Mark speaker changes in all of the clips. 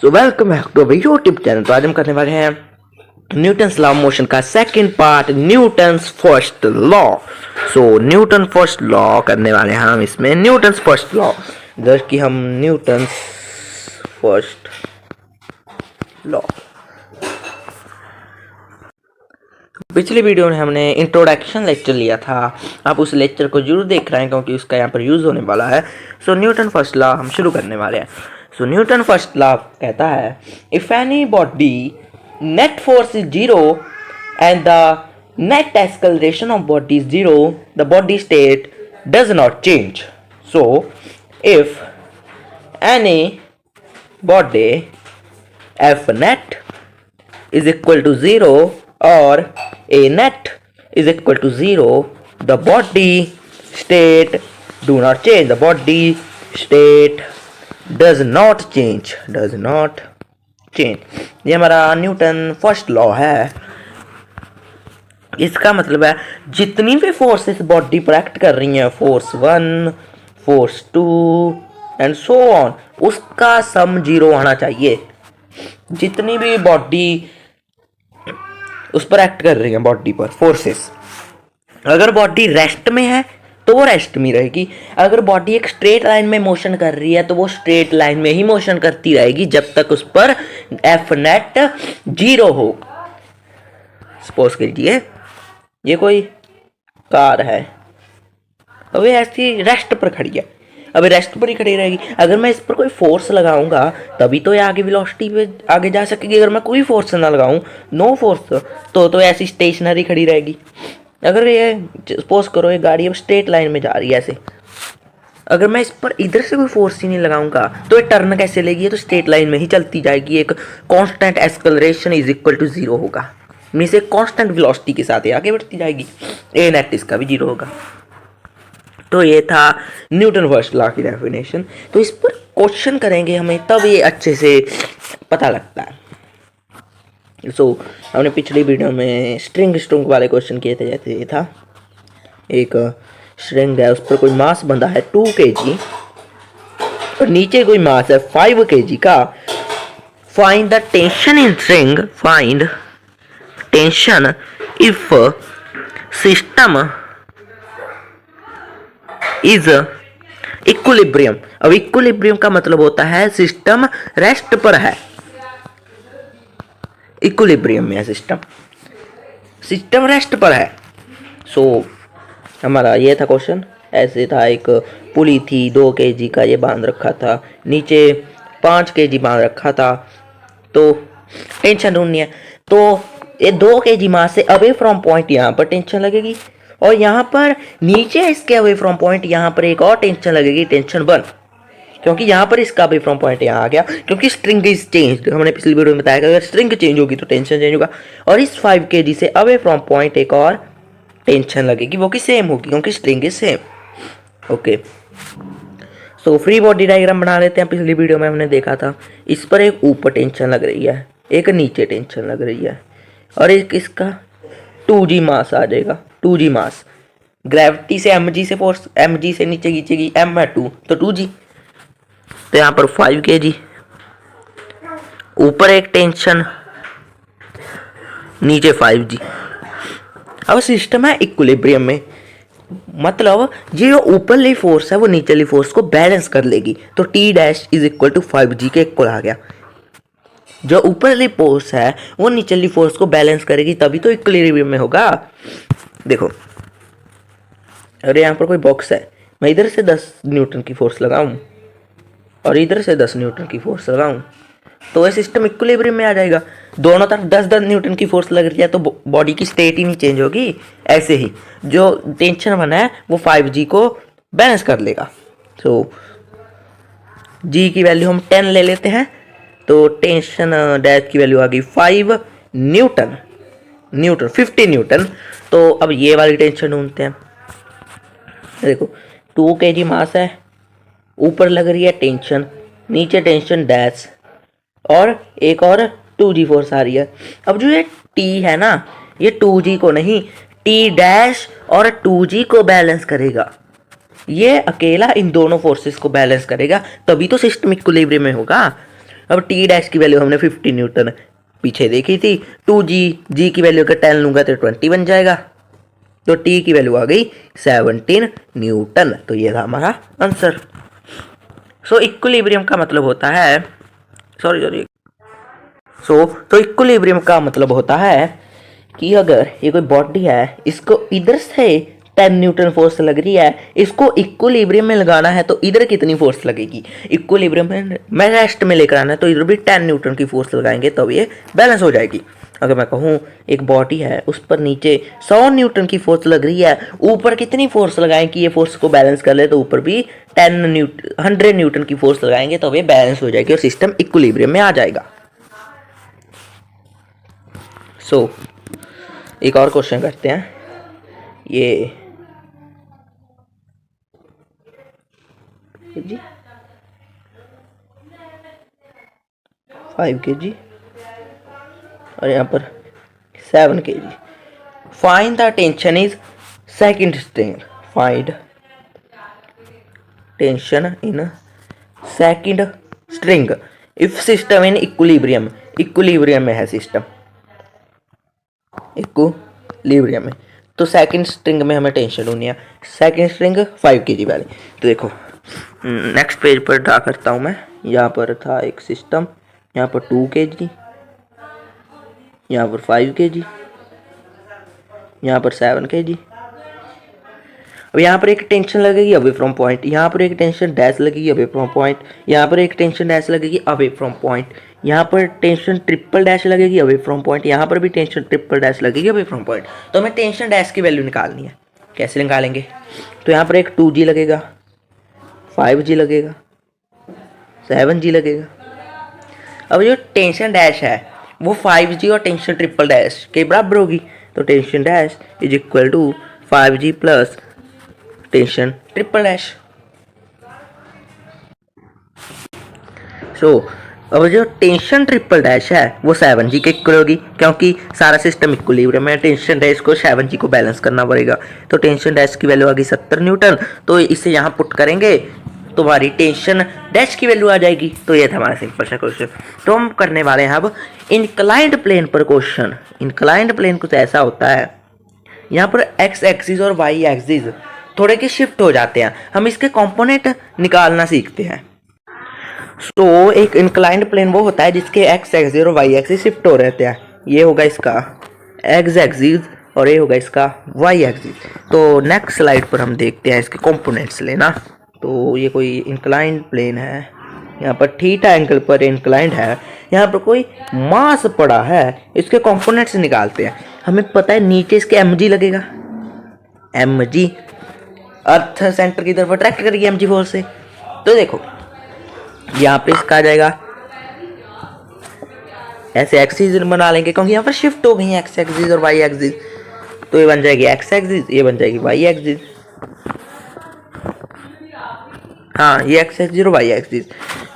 Speaker 1: So welcome back to our YouTube channel. तो आज हम करने वाले हैं न्यूटन्स लॉ ऑफ मोशन का second part, Newton's first law. So Newton first law करने वाले हैं हम इसमें, न्यूटन्स फर्स्ट लॉ, जैसे कि हम न्यूटन्स फर्स्ट लॉ। पिछली वीडियो में हमने इंट्रोडक्शन लेक्चर लिया था, आप उस लेक्चर को जरूर देख रहे हैं क्योंकि उसका यहाँ पर यूज़ होने वाला है। सो न्यूटन फर्स्ट लॉ हम शुरू करने वाले हैं। सो न्यूटन फर्स्ट लॉ कहता है, if any body net force is zero and the net acceleration of body is zero, the body state does not change. So if any body F net is equal to 0 or a net is equal to 0, the body state do not change. The body state does not change. ये हमारा Newton first law है। इसका मतलब है जितनी भी forces body पर act कर रही हैं, force 1, force 2 and so on, उसका सम 0 आना चाहिए। जितनी भी बॉडी उस पर एक्ट कर रही है, बॉडी पर फोर्सेस, अगर बॉडी रेस्ट में है तो वो रेस्ट में रहेगी। अगर बॉडी एक स्ट्रेट लाइन में मोशन कर रही है तो वो स्ट्रेट लाइन में ही मोशन करती रहेगी जब तक उस पर एफ नेट 0 हो। सपोज कीजिए ये कोई कार है, अब ये ऐसी रेस्ट पर खड़ी है, अब रेस्ट पर ही खड़ी रहेगी। अगर मैं इस पर कोई फोर्स लगाऊंगा तभी तो ये आगे वेलोसिटी पे आगे जा सकेगी। अगर मैं कोई फोर्स ना लगाऊं, नो फोर्स, तो ऐसी स्टेशनरी खड़ी रहेगी। अगर ये सपोज करो ये गाड़ी अब स्ट्रेट लाइन में जा रही है ऐसे, अगर मैं इस पर इधर से कोई फोर्स ही नहीं लगाऊंगा तो ये टर्न कैसे लेगी? ये तो स्ट्रेट लाइन में ही चलती जाएगी। एक constant acceleration is equal to 0 होगा, मींस एक कांस्टेंट वेलोसिटी के साथ ये आगे बढ़ती जाएगी। ए नेट इसका भी 0 होगा। तो ये था न्यूटन फर्स्ट लॉ की डेफिनेशन। तो इस पर क्वेश्चन करेंगे हमें, तब ये अच्छे से पता लगता है। सो हमने पिछली वीडियो में स्ट्रिंग वाले क्वेश्चन किए थे। जैसे ये था, एक स्ट्रिंग है, उस पर कोई मास बंधा है 2 kg और नीचे कोई मास है 5 kg का। Find the tension in string, find tension if system is equilibrium. अब इक्विलिब्रियम का मतलब होता है सिस्टम रेस्ट पर है, इक्विलिब्रियम में है सिस्टम रेस्ट पर है। सो हमारा ये था क्वेश्चन। ऐसे था, एक पुली थी 2 kg का, ये बांध रखा था, नीचे 5 kg बांध रखा था, तो टेंशन ढूंढनी है। तो ये 2 kg मास से अवे फ्रॉम पॉइंट यहाँ पर टेंशन लगेगी, और यहाँ पर नीचे इसके अवे फ्रॉम पॉइंट यहाँ पर एक और टेंशन लगेगी, टेंशन 1, क्योंकि यहाँ पर इसका अवे फ्रॉम पॉइंट यहाँ आ गया, क्योंकि स्ट्रिंग इज चेंज। हमने पिछली वीडियो में बताया कि अगर स्ट्रिंग चेंज होगी तो टेंशन चेंज होगा। और इस 5 kg से अवे फ्रॉम पॉइंट एक और टेंशन लगेगी, वो कि सेम होगी क्योंकि string is same. Okay, so free body diagram बना लेते हैं। पिछली वीडियो में हमने देखा था, इस पर एक ऊपर टेंशन लग रही है, एक नीचे टेंशन लग रही है, और एक इसका 2g मास आ जाएगा। 2g मास ग्रेविटी से mg से फोर्स, mg से नीचे खींचेगी, m है 2 तो 2g। तो यहाँ पर 5 kg, ऊपर एक टेंशन, नीचे 5g। अब सिस्टम है इक्विलिब्रियम में, मतलब ये जो ऊपरली फोर्स है वो नीचली फोर्स को बैलेंस कर लेगी। तो t dash is equal to 5g के इक्वल आ गया। जो ऊपरली फोर्स है वो नीचली फोर्स को बैलेंस करेगी, तभी तो इक्विलिब्रियम में होगा। देखो, अरे यहाँ पर कोई बॉक्स है, मैं इधर से 10 न्यूटन की फोर्स लगाऊं और इधर से 10 न्यूटन की फोर्स लगाऊं, तो ये सिस्टम इक्विलिब्रियम में आ जाएगा। दोनों तरफ 10-10 न्यूटन की फोर्स लग रही है तो बॉडी की स्टेट ही नहीं चेंज होगी। ऐसे ही जो टेंशन बना है वो 5g को बैलेंस कर लेगा। तो g की वैल्यू हम 10 ले लेते हैं, तो टेंशन डैश की वैल्यू आ गई 5 न्यूटन, 50 न्यूटन। तो अब ये वाली टेंशन ढूंढते हैं। देखो 2 kg मास है, ऊपर लग रही है टेंशन, नीचे टेंशन डैश, और एक और 2g फोर्स आ रही है। अब जो ये t है ना, ये 2g को नहीं, t डैश और 2g को बैलेंस करेगा। ये अकेला इन दोनों फोर्सेस को बैलेंस करेगा, तभी तो सिस्टम इक्विलिब्रियम में होगा। अब टी डैश की वैल्यू हमने 50 न्यूटन पीछे देखी थी। 2g की वैल्यू अगर 10 लूँगा तो 20 बन जाएगा। तो टी की वैल्यू आ गई 17 न्यूटन। तो ये था हमारा आंसर। सो इक्विलिब्रियम का मतलब होता है तो इक्विलिब्रियम का मतलब होता है कि अगर ये कोई बॉडी है, इसको इधर से 10 न्यूटन फोर्स लग रही है, इसको इक्विलिब्रियम में लगाना है तो इधर कितनी फोर्स लगेगी, इक्विलिब्रियम में रेस्ट में लेकर आना है तो इधर भी 10 न्यूटन की फोर्स लगाएंगे तब ये बैलेंस हो जाएगी। अगर मैं कहूँ एक बॉडी है, उस पर नीचे 100 न्यूटन की फोर्स लग रही है, ऊपर कितनी फोर्स लगाएं कि ये फोर्स को बैलेंस कर ले, तो ऊपर भी 100 न्यूटन की फोर्स लगाएंगे तो ये बैलेंस हो जाएगी और सिस्टम इक्विलिब्रियम में आ जाएगा। सो एक और क्वेश्चन करते हैं। ये जी 5 kg और यहाँ पर 7 kg। Find the tension is second string. Find tension in second string if system in equilibrium. Equilibrium में है सिस्टम, इक्विलिब्रियम में, तो सेकंड स्ट्रिंग में हमें टेंशन होनी है। सेकंड स्ट्रिंग 5 kg वाली। तो देखो नेक्स्ट पेज पर ड्रा करता हूँ मैं। यहाँ पर था एक सिस्टम, यहाँ पर 2 kg, यहाँ पर 5 kg, यहाँ पर 7 kg। अब यहाँ पर एक टेंशन लगेगी अवे फ्रॉम पॉइंट, यहाँ पर एक टेंशन डैश लगेगी अवे फ्रॉम पॉइंट, यहाँ पर एक टेंशन डैश लगेगी अवे फ्रॉम पॉइंट, यहाँ पर टेंशन ट्रिपल डैश लगेगी अवे फ्रॉम पॉइंट, यहाँ पर भी टेंशन ट्रिपल डैश लगेगी अवे फ्रॉम पॉइंट। तो हमें टेंशन डैश की वैल्यू निकालनी है। कैसे निकालेंगे? तो यहाँ पर एक 2g लगेगा, 5g लगेगा, 7g लगेगा। अब जो टेंशन डैश है वो 5g और टेंशन ट्रिपल डैश के बराबर होगी। तो tension dash is equal to 5g plus tension triple dash. So अब जो टेंशन ट्रिपल डैश है वो 7g के इक्वल होगी, क्योंकि सारा सिस्टम इक्विलिब्रियम में, टेंशन डैश को 7g को बैलेंस करना पड़ेगा। तो टेंशन डैश की वैल्यू आ गई 70 न्यूटन। तो इसे यहाँ पुट करेंगे तो हमारी टेंशन डैश की वैल्यू आ जाएगी। तो ये था हमारा सिंपल सा क्वेश्चन। तो हम करने वाले हैं अब इंक्लाइंड प्लेन पर क्वेश्चन। इंक्लाइंड प्लेन कुछ ऐसा होता है, यहाँ पर एक्स एक्सिस और वाई एक्सिस थोड़े के शिफ्ट हो जाते हैं। हम इसके कंपोनेंट निकालना सीखते हैं। सो एक इंक्लाइंड प्लेन वो होता है जिसके एक्स एक्सिस और वाई एक्सिस शिफ्ट हो रहते हैं। ये होगा इसका एक्स एक्सिस और ये होगा इसका वाई एक्सिस। तो नेक्स्ट स्लाइड पर हम देखते हैं इसके कंपोनेंट्स लेना। तो ये कोई इंक्लाइंड प्लेन है, यहाँ पर थीटा एंगल पर इंक्लाइंड है, यहाँ पर कोई मास पड़ा है, इसके कंपोनेंट्स निकालते हैं। हमें पता है नीचे इसके mg लगेगा, mg अर्थ सेंटर की तरफ अट्रैक्ट करेगी mg फोर्स से। तो देखो यहाँ पे इसका आ जाएगा, ऐसे एक्सिस बना लेंगे क्योंकि यहाँ पर शिफ्ट हो गई है एक्स एक्सिस और वाई एक्सिस। तो ये बन जाएगी एक्स एक्सिस, ये बन जाएगी वाई एक्सिस। हाँ ये एक्स एक्सिस और वाई एक्सिस।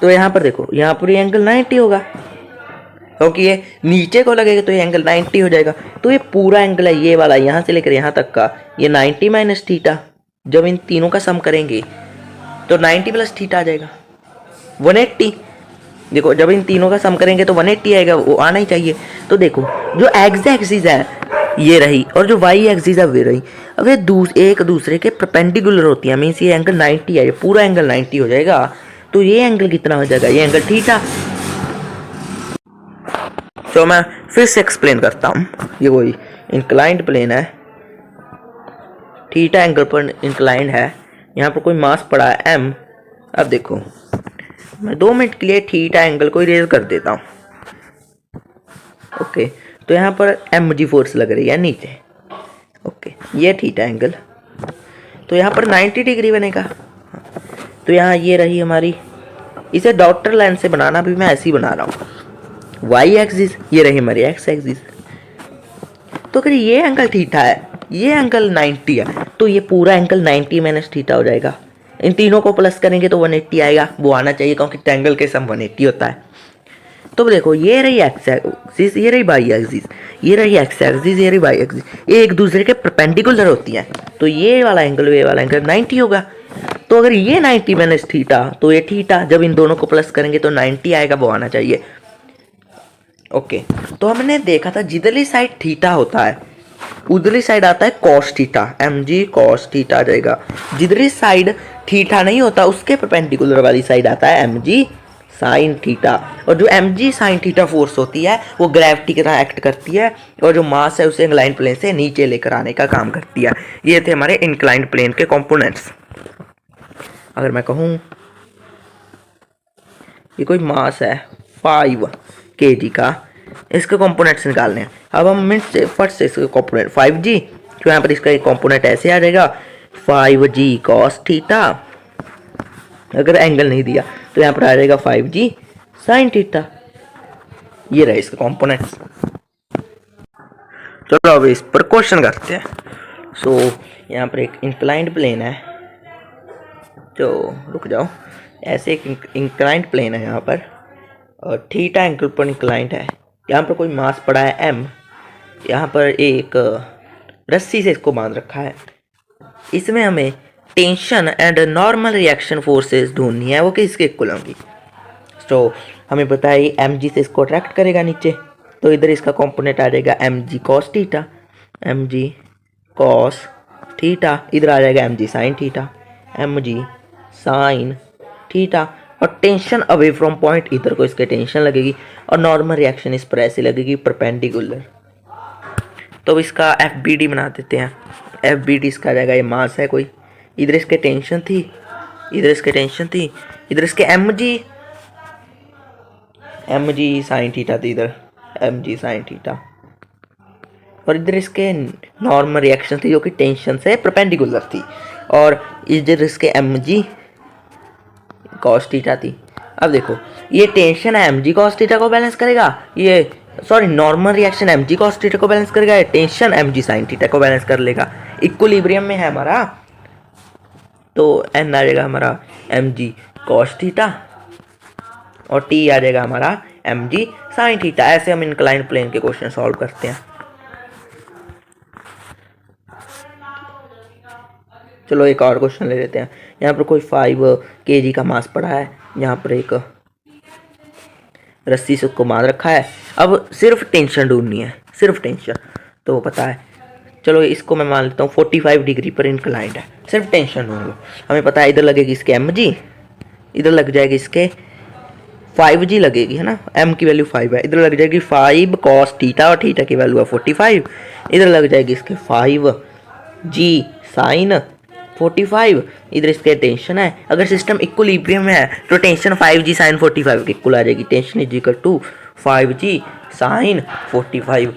Speaker 1: तो यहाँ पर देखो, यहाँ पर ये एंगल 90 होगा क्योंकि ये नीचे को लगेगा तो ये एंगल 90 हो जाएगा। तो ये पूरा एंगल है ये वाला, यहाँ से लेकर यहाँ तक का, ये 90 माइनस थीटा। जब इन तीनों का सम करेंगे तो 90 प्लस थीटा आ जाएगा 180। देखो जब इन तीनों का सम करेंगे तो 180 आएगा, वो आना ही चाहिए। तो देखो जो एक्स एक्सिस है ये रही और जो वाई एक्सिस है वे रही। अब ये एक दूसरे के परपेंडिकुलर होती है, मीन्स ये एंगल 90 है, ये पूरा एंगल 90 हो जाएगा। तो ये एंगल कितना हो जाएगा? ये एंगल थीटा। तो मैं फिर से एक्सप्लेन करता हूँ। ये कोई इंक्लाइंड प्लेन है, थीटा एंगल पर इंक्लाइंड है, यहाँ पर कोई मास पड़ा है m। अब देखो मैं 2 मिनट के लिए थीटा एंगल को इरेज कर देता हूँ। ओके, तो यहाँ पर mg फोर्स लग रही है नीचे। ओके, ये थीटा एंगल, तो यहाँ पर 90 डिग्री बनेगा। तो यहाँ ये रही हमारी, इसे डॉटर लाइन से बनाना भी मैं ऐसे ही बना रहा हूँ। वाई एक्सिस ये रही हमारी एक्स एक्सिस। तो अगर ये एंगल थीटा है, ये एंगल 90 है, तो ये पूरा एंगल 90 माइनस थीटा हो जाएगा। इन तीनों को प्लस करेंगे तो 180 आएगा, वो आना चाहिए क्योंकि ट्रायंगल के सम 180 होता है। तो देखो ये रही एक्स एक्सिस, ये रही वाई एक्सिस, ये रही एक्स एक्सिस, ये रही वाई एक्सिस, ये एक दूसरे के परपेंडिकुलर होती हैं। तो ये वाला एंगल 90 होगा। तो तो अगर ये 90 माइनस थीटा तो ये थीटा, जब इन दोनों को प्लस करेंगे तो 90 आएगा, वो आना चाहिए। ओके, तो हमने देखा था जिधरली साइड थीटा होता है उधरली साइड आता है cos theta, mg cos theta आ जाएगा। जिधरली साइड थीटा नहीं होता उसके परपेंडिकुलर वाली साइड आता है mg साइन थीटा। और जो mg साइन थीटा फोर्स होती है वो ग्रेविटी की तरह एक्ट करती है और जो मास है उसे इंक्लाइंड प्लेन से नीचे लेकर आने का काम करती है। ये थे हमारे इंक्लाइंड प्लेन के कंपोनेंट्स। अगर मैं कहूँ ये कोई मास है 5 kg का, इसके कंपोनेंट्स निकालने हैं। अब हम मिनट से फट से इसके कंपोनेंट 5g, तो यहाँ पर इसका एक कंपोनेंट ऐसे आ जाएगा 5g cos थीटा। अगर एंगल नहीं दिया तो यहाँ पर आ जाएगा 5g sin थीटा। ये रहे इसके कंपोनेंट्स। चलो अब इस पर क्वेश्चन करते हैं। सो यहाँ पर एक इंक्लाइंड प्लेन है, तो रुक जाओ, ऐसे एक इंक्लाइंड प्लेन है यहाँ पर और थीटा एंगल पर इंक्लाइंड है। यहाँ पर कोई मास पड़ा है m, यहाँ पर एक रस्सी से इसको बांध रखा है। इसमें हमें tension and normal reaction forces ढूंढनी है, वो किसके इक्वल होंगी। तो हमें पता है mg से इसको अट्रैक्ट करेगा नीचे, तो इधर इसका कंपोनेंट आ जाएगा mg cos theta, mg cos theta. इधर आ जाएगा mg sin theta, mg sin theta. और टेंशन अवे फ्रॉम पॉइंट, इधर को इसके टेंशन लगेगी और नॉर्मल रिएक्शन इस पर ऐसे लगेगी परपेंडिकुलर। तो इसका एफ बी डी बना देते हैं। एफ बी डी इसका आ जाएगा, ये मास है कोई, इधर इसके टेंशन थी, इधर इसके टेंशन थी, इधर इसके एम जी साइन थीटा थी, इधर एम जी साइन थीटा, और इधर इसके नॉर्मल रिएक्शन थी जो कि टेंशन से परपेंडिकुलर थी, और इधर इसके एम जी कॉस थीटा थी। अब देखो ये टेंशन है mg cos थीटा को बैलेंस करेगा, ये sorry normal reaction mg cos theta को बैलेंस करेगा, ये टेंशन mg sin थीटा को बैलेंस कर लेगा। इक्विलिब्रियम में है हमारा, तो n आ जाएगा हमारा mg cos थीटा और t आ जाएगा हमारा mg sin थीटा। ऐसे हम इंक्लाइंड प्लेन के क्वेश्चन सॉल्व करते हैं। चलो एक और क्वेश्चन ले लेते हैं। यहाँ पर कोई 5 kg का मास पड़ा है, यहाँ पर एक रस्सी से उसको बांध रखा है। अब सिर्फ टेंशन ढूंढनी है, सिर्फ टेंशन, तो वो पता है। चलो इसको मैं मान लेता हूँ 45 डिग्री पर इंक्लाइंड है, सिर्फ टेंशन ढूंढ लो। हमें पता है इधर लगेगी इसके mg, इधर लग जाएगी इसके 5g लगेगी, है ना, m की वैल्यू 5 है, इधर लग जाएगी 5 cos थीटा और थीटा की वैल्यू है 45, इधर लग जाएगी इसके 5g sin 45, इधर इसके टेंशन है। अगर सिस्टम इक्विलिब्रियम में है तो टेंशन 5g sin 45 के इक्वल आ जाएगी। Tension is equal to 5g sin 45।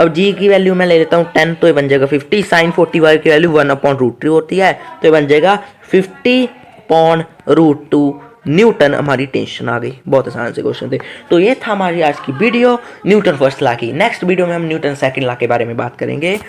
Speaker 1: अब g की वैल्यू मैं ले लेता हूँ 10, तो ये बन जाएगा 50। sin 45 की वैल्यू 1/√2 होती है, तो ये बन जाएगा 50/√2 न्यूटन। हमारी टेंशन आ गई। बहुत आसान से क्वेश्चन थे। तो ये था हमारी आज की वीडियो न्यूटन फर्स्ट लॉ की। नेक्स्ट वीडियो में हम न्यूटन सेकंड लॉ के बारे में बात करेंगे।